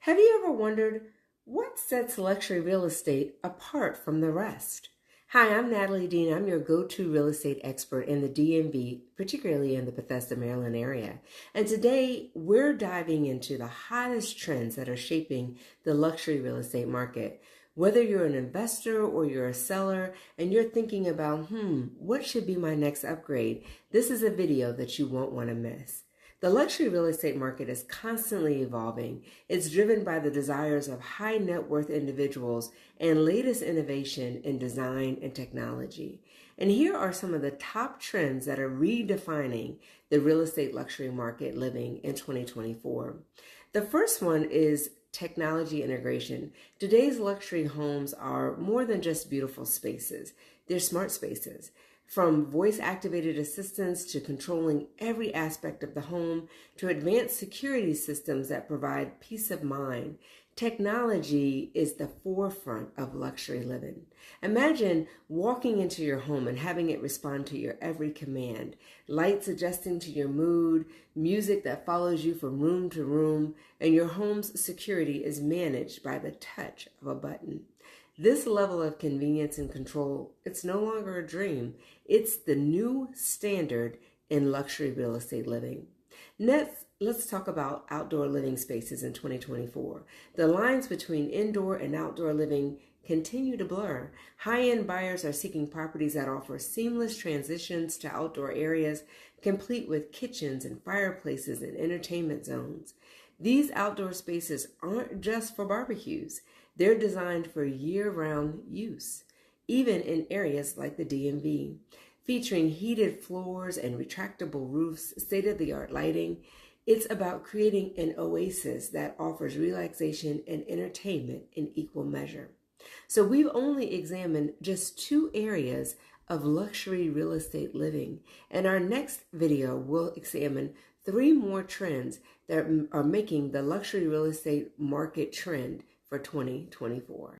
Have you ever wondered what sets luxury real estate apart from the rest? Hi, I'm Natalie Dean. I'm your go-to real estate expert in the DMV, particularly in the Bethesda, Maryland area. And today we're diving into the hottest trends that are shaping the luxury real estate market. Whether you're an investor or you're a seller and you're thinking about, what should be my next upgrade? This is a video that you won't want to miss. The luxury real estate market is constantly evolving. It's driven by the desires of high net worth individuals and latest innovation in design and technology. And here are some of the top trends that are redefining the real estate luxury market living in 2024. The first one is technology integration. Today's luxury homes are more than just beautiful spaces. They're smart spaces. From voice-activated assistants to controlling every aspect of the home to advanced security systems that provide peace of mind, technology is the forefront of luxury living. Imagine walking into your home and having it respond to your every command, lights adjusting to your mood, music that follows you from room to room, and your home's security is managed by the touch of a button. This level of convenience and control, it's no longer a dream. It's the new standard in luxury real estate living. Next, let's talk about outdoor living spaces in 2024. The lines between indoor and outdoor living continue to blur. High-end buyers are seeking properties that offer seamless transitions to outdoor areas, complete with kitchens and fireplaces and entertainment zones. These outdoor spaces aren't just for barbecues. They're designed for year-round use, even in areas like the DMV. Featuring heated floors and retractable roofs, state-of-the-art lighting, it's about creating an oasis that offers relaxation and entertainment in equal measure. So we've only examined just 2 areas of luxury real estate living. In our next video, we'll examine 3 more trends that are making the luxury real estate market trend for 2024.